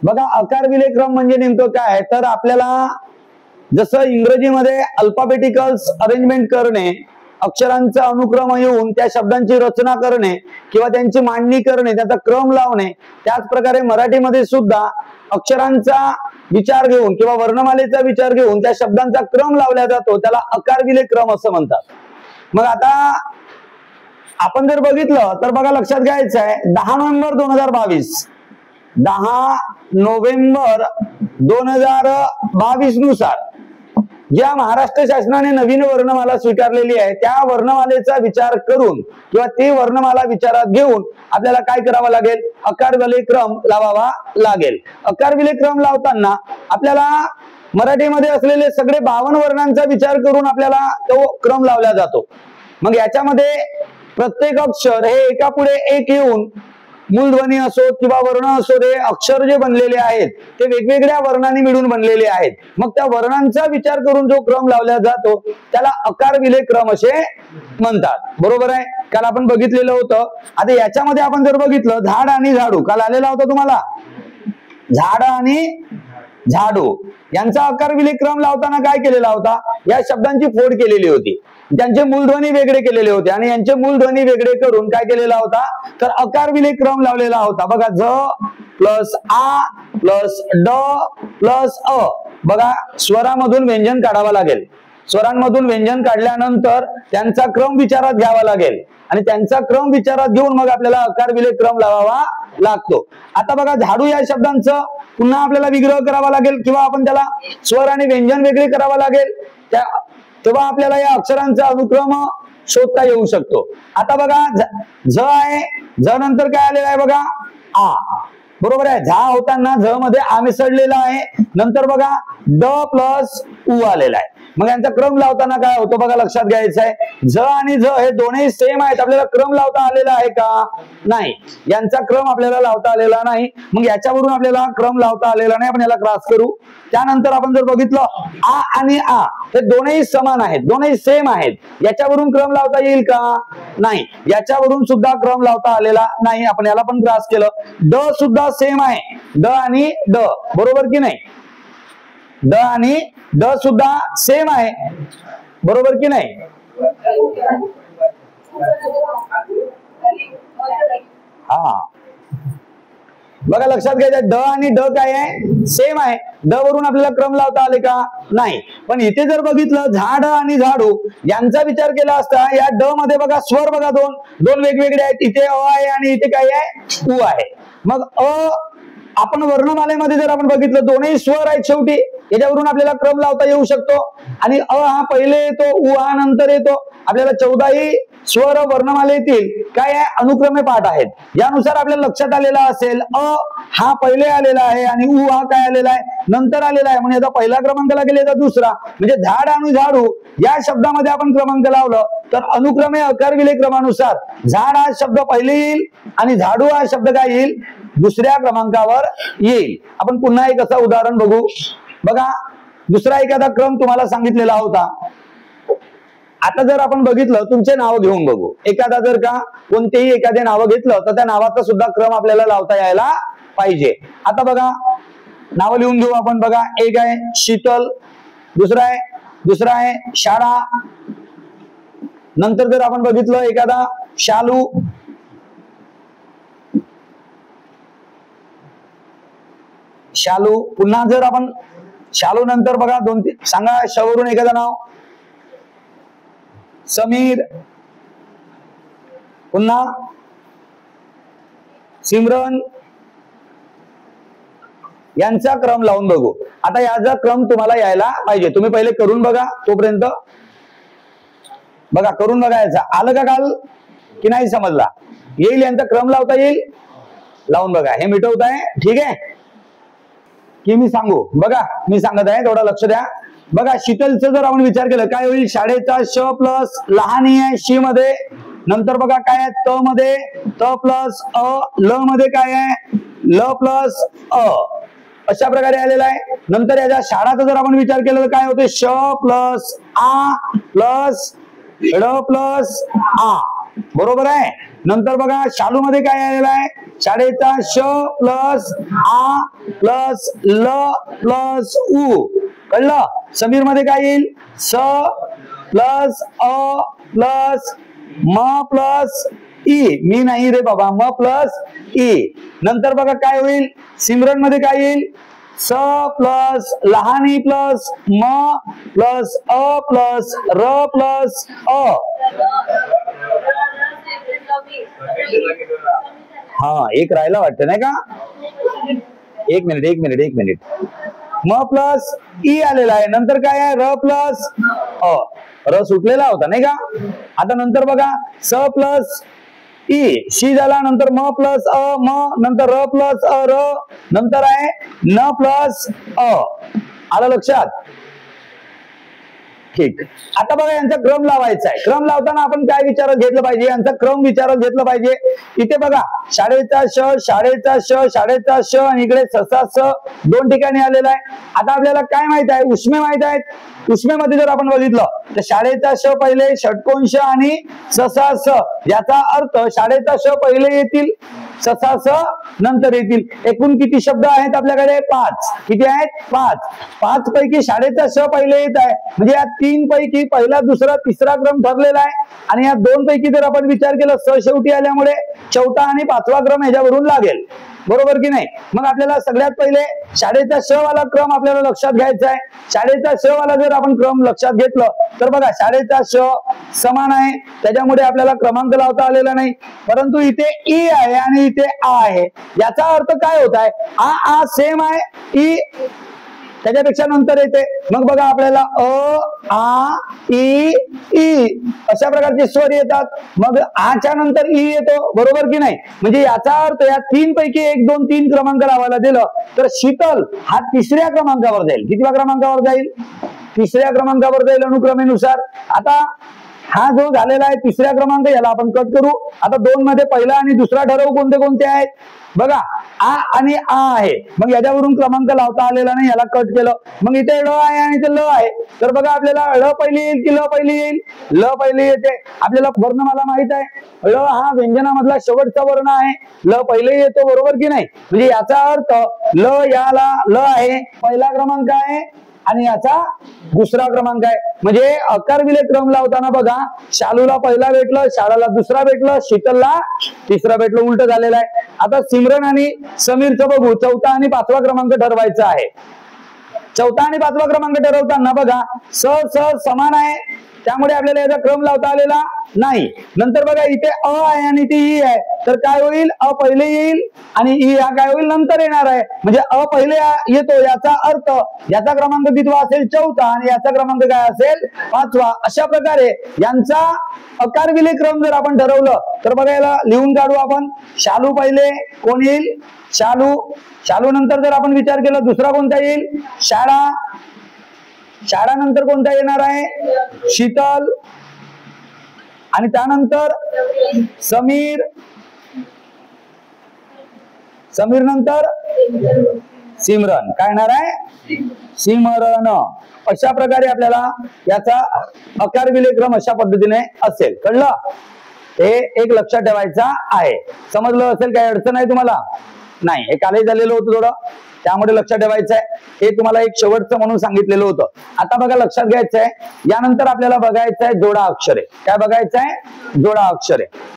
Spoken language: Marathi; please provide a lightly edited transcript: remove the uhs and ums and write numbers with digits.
बघा अकार विलेय क्रम म्हणजे नेमकं काय, तर आपल्याला जसं इंग्रजीमध्ये अल्फाबेटिकल्स अरेंजमेंट करणे, अक्षरांचा अनुक्रम येऊन त्या शब्दांची रचना करणे किंवा त्यांची मांडणी करणे, त्याचा क्रम लावणे, त्याच प्रकारे मराठीमध्ये सुद्धा अक्षरांचा विचार घेऊन किंवा वर्णमालेचा विचार घेऊन त्या शब्दांचा क्रम लावला जातो, त्याला अकार विलेय क्रम असं म्हणतात. मग आता आपण जर बघितलं तर बघा लक्षात घ्यायचं आहे 10 नोव्हेंबर 2022 10 नोव्हेंबर 2022 नुसार ज्या महाराष्ट्र शासनाने नवीन वर्णमाला स्वीकारलेली आहे त्या वर्णमालेचा विचार करून किंवा ते वर्णमाला विचारात घेऊन आपल्याला काय करावं लागेल, अकार विलेय क्रम लावावा लागेल. अकार विलेय क्रम लावताना आपल्याला मराठीमध्ये असलेले सगळे 52 वर्णांचा विचार करून आपल्याला तो क्रम लावला जातो. मग याच्यामध्ये प्रत्येक अक्षर हे एका पुढे एक येऊन मूलध्वनी असो किंवा वर्ण असो, हे अक्षर जे बनलेले आहेत ते वेगवेगळ्या वर्णांनी मिळून बनलेले आहेत. मग त्या वर्णांचा विचार करून जो क्रम लावला जातो त्याला अकार विलेय क्रम असे म्हणतात. बरोबर आहे, काल आपण बघितलेलं होतं. आता याच्यामध्ये आपण जर बघितलं झाड आणि झाडू, काल आलेला होता तुम्हाला झाड आणि झाडू यांचा अकार विलेय क्रम लावताना काय केलेला होता, या शब्दांची फोड केलेली होती, त्यांचे मूलध्वनी वेगळे केलेले होते आणि यांचे मूलध्वनी वेगळे करून काय केलेला होता, तर अकार विलेय क्रम लावलेला होता. बघा झ प्लस आ प्लस ड प्लस अ. बघा स्वरामधून व्यंजन काढावं लागेल, स्वरांमधून व्यंजन काढल्यानंतर त्यांचा क्रम विचारात घ्यावा लागेल आणि त्यांचा क्रम विचारात घेऊन मग आपल्याला अकार विलेय क्रम लावावा लागतो. आता बघा झाडू या शब्दांचं पुन्हा आपल्याला विग्रह करावा लागेल किंवा आपण त्याला स्वर आणि व्यंजन वेगळे करावा लागेल, तेव्हा आपल्याला या अक्षरांचा अनुक्रम शोधता येऊ शकतो. आता बघा झ आहे, झ नंतर काय आलेला आहे बघा आ. बरोबर आहे, झा होताना झ मध्ये आ मिसळलेला आहे, नंतर बघा ड प्लस उ आलेला आहे. मग यांचा क्रम लावताना काय होतो बघा लक्षात घ्यायचं आहे, झ आणि झ हे दोन्ही सेम आहेत, आपल्याला क्रम लावता आलेला आहे का, नाही, यांचा क्रम आपल्याला लावता आलेला नाही. मग याच्यावरून आपल्याला क्रम लावता आलेला नाही, आपण याला क्रॉस करू. त्यानंतर आपण जर बघितलं आ आणि आ हे दोन्ही समान आहेत, दोन्ही सेम आहेत, याच्यावरून क्रम लावता येईल का, नाही, याच्यावरून सुद्धा क्रम लावता आलेला नाही, आपण याला पण क्रॉस केलं. ड सुद्धा सेम आहे, ड आणि ड, बरोबर की नाही, ड आणि ड सुद्धा सेम आहे, बरोबर की नाही. हा बघा लक्षात घ्यायचं, ड आणि ड काय आहे, सेम आहे, ड वरून आपल्याला क्रम लावता आले का, नाही. पण इथे जर बघितलं झाड आणि झाडू यांचा विचार केला असता, या ड मध्ये बघा स्वर बघा दोन वेगवेगळे आहेत, इथे अ आहे आणि इथे काय आहे उ आहे. मग अ आपण वर्णमालेमध्ये जर आपण बघितलं दोन्ही स्वर आहेत शेवटी, याच्यावरून आपल्याला क्रम लावता येऊ शकतो. आणि अ हा पहिले येतो, उ हा नंतर येतो, आपल्याला 14ही स्वर वर्णमालेतील काय आहे अनुक्रमे पाठ आहेत, यानुसार आपल्याला लक्षात आलेला असेल अ हा पहिले आलेला आहे आणि उ हा काय आलेला आहे नंतर आलेला आहे, म्हणजे याचा पहिला क्रमांक लागेल, याचा दुसरा, म्हणजे झाड आणि झाडू या शब्दामध्ये आपण क्रमांक लावलं तर अनुक्रमे अकार विलेय क्रमानुसार झाड हा शब्द पहिले येईल आणि झाडू हा शब्द काय येईल दुसऱ्या क्रमांकावर येईल. आपण पुन्हा एक असं उदाहरण बघू. बघा दुसरा एखादा क्रम तुम्हाला सांगितलेला होता. आता जर आपण बघितलं तुमचे नाव घेऊन बघू, एखादा जर का कोणतेही एखादे नाव घेतलं तर त्या नावाचा सुद्धा क्रम आपल्याला लावता यायला पाहिजे. आता बघा नाव लिहून घेऊ आपण. बघा एक आहे शीतल, दुसरा आहे शाळा, नंतर जर आपण बघितलं एखादा शालू, पुन्हा जर आपण शालू नंतर बघा 2-3 सांगा श वरून एखादं नाव समीर, पुन्हा सिमरन, यांचा क्रम लावून बघू. आता याचा क्रम तुम्हाला यायला पाहिजे, तुम्ही पहिले करून बघा, तोपर्यंत बघा करून बघा. याचा आलं का काल की नाही समजला, येईल यांचा क्रम लावता येईल, लावून बघा. हे मिटवत आहे ठीक आहे की मी सांगू, बघा मी सांगत आहे थोडा लक्ष द्या. बघा शीतलचं जर आपण विचार केला काय होईल, शाळेचा श प्लस लहान आहे शी मध्ये, नंतर बघा काय आहे त मध्ये त प्लस अ, ल मध्ये काय आहे ल प्लस अ, अशा प्रकारे आलेला आहे. नंतर याच्या शाळाचा जर आपण विचार केला तर काय होते श प्लस आ प्लस ड प्लस आ, बरोबर आहे. नंतर बघा शालू मध्ये काय आलेला आहे, शाळेचा श प्लस आ प्लस ल प्लस उ, कळलं. समीर मध्ये काय येईल, स प्लस अ प्लस म प्लस ई, मी नाही रे बाबा, म प्लस ई. नंतर बघा काय होईल, सिमरन मध्ये काय येईल, स प्लस लहानी प्लस म प्लस अ प्लस र प्लस अ. हा एक राहिला वाटतं नाही का, एक मिनिट म प्लस ई आलेला आहे. नंतर काय आहे, र प्लस अ, र सुटलेला होता नाही का. आता नंतर बघा स प्लस ई, शी झाला. नंतर म प्लस अ म, नंतर र प्लस अ र, नंतर आहे न प्लस अ. आलं लक्षात, ठीक. आता बघा यांचा क्रम लावायचा आहे. क्रम लावताना आपण काय विचारात घेतलं पाहिजे, यांचा क्रम विचारात घेतलं पाहिजे. इथे बघा शाळेचा श, शाळेचा श, शाळेचा श आणि इकडे ससा स दोन ठिकाणी आलेला आहे. आता आपल्याला काय माहित आहे, उष्मे माहित आहेत. उष्मेमध्ये जर आपण बघितलं तर शाळेचा श पहिले, षटकोन श आणि ससा स, याचा अर्थ शाळेचा श पहिले येतील, ससा स नंतर येतील. एकूण किती शब्द आहेत आपल्याकडे, 5. किती आहेत, 5. 5 पैकी शाळेचा श पहिले येत आहे, म्हणजे या 3 पैकी पहिला दुसरा तिसरा क्रम ठरलेला आहे. आणि या 2 पैकी जर आपण विचार केला, स शेवटी आल्यामुळे चौथा आणि 5वा क्रम ह्याच्यावरून लागेल, बरोबर की नाही. मग आपल्याला सगळ्यात पहिले शाळेचा श वाला क्रम आपल्याला लक्षात घ्यायचा आहे. शाळेचा श वाला जर आपण क्रम लक्षात घेतलं तर बघा शाळेचा श समान आहे, त्याच्यामुळे आपल्याला क्रमांक लावता आलेला नाही. परंतु इथे ई आहे आणि इथे आ आहे, याचा अर्थ काय होत आहे, आ सेम आहे, ई त्याच्यापेक्षा नंतर येते. मग बघा आपल्याला अ आ ई ई अशा प्रकारचे स्वर येतात. मग आच्या नंतर ई येतो, बरोबर की नाही. म्हणजे याचा अर्थ या 3 पैकी 1 2 3 क्रमांक लावायला दिलं तर शीतल हा 3ऱ्या क्रमांकावर जाईल. कितव्या क्रमांकावर जाईल, 3ऱ्या क्रमांकावर जाईल अनुक्रमेनुसार. आता हा जो झालेला आहे 3रा क्रमांक, याला आपण कट करू. आता 2 मध्ये पहिला आणि दुसरा ठरवू कोणते कोणते आहेत. बघा आ आणि आ आहे, मग याच्यावरून क्रमांक लावता आलेला नाही, याला कट केलं. मग इथे ळ आहे आणि इथे ल आहे, तर बघा आपल्याला ळ पहिली येईल की ल पहिली येईल, ल पहिली येते. आपल्याला वर्णमाला माहित आहे, ळ हा व्यंजनामधला शेवटचा वर्ण आहे, ल पहिले येतो, बरोबर की नाही. म्हणजे याचा अर्थ ल याला ल आहे पहिला क्रमांक आहे आणि याचा दुसरा क्रमांक आहे. म्हणजे अकार विले क्रम लावताना बघा शालूला पहिला भेटलं, शाळाला दुसरा भेटलं, शीतलला तिसरा भेटलं, उलट झालेलं आहे. आता सिमरन आणि समीरचं बघू, चौथा आणि 5वा क्रमांक ठरवायचा आहे. चौथा आणि 5वा क्रमांक ठरवताना बघा स स समान आहे, त्यामुळे आपल्याला याचा क्रम लावता आलेला नाही. नंतर बघा इथे अ आहे आणि इथे ई आहे, तर काय होईल, अ पहिले येईल आणि ई हा काय होईल, नंतर येणार आहे. म्हणजे अ पहिले येतो, याचा अर्थ याचा क्रमांक कितवा असेल, चौथा, आणि याचा क्रमांक काय असेल, 5वा. अशा प्रकारे यांचा अकार विले क्रम जर आपण ठरवलं तर बघा याला लिहून काढू आपण. शालू पहिले कोण येईल, शालू. शालू नंतर जर आपण विचार केला दुसरा कोणता येईल, शाळा. शाळा नंतर कोणता येणार आहे, शीतल. आणि त्यानंतर समीर. समीर नंतर सिमरन. काय येणार आहे, सिमरन. अशा प्रकारे आपल्याला याचा अकार विलेक्रम अशा पद्धतीने असेल, कळलं. हे एक लक्षात ठेवायचा आहे. समजलं असेल, काही अडचण आहे तुम्हाला, नाही. हे कालही झालेलं होतं थोडं, त्यामुळे लक्षात ठेवायचं आहे. हे तुम्हाला एक शेवटचं म्हणून सांगितलेलं होतं. आता बघा लक्षात घ्यायचं आहे, यानंतर आपल्याला बघायचं आहे जोडा अक्षरे. काय बघायचं आहे, जोडा अक्षरे.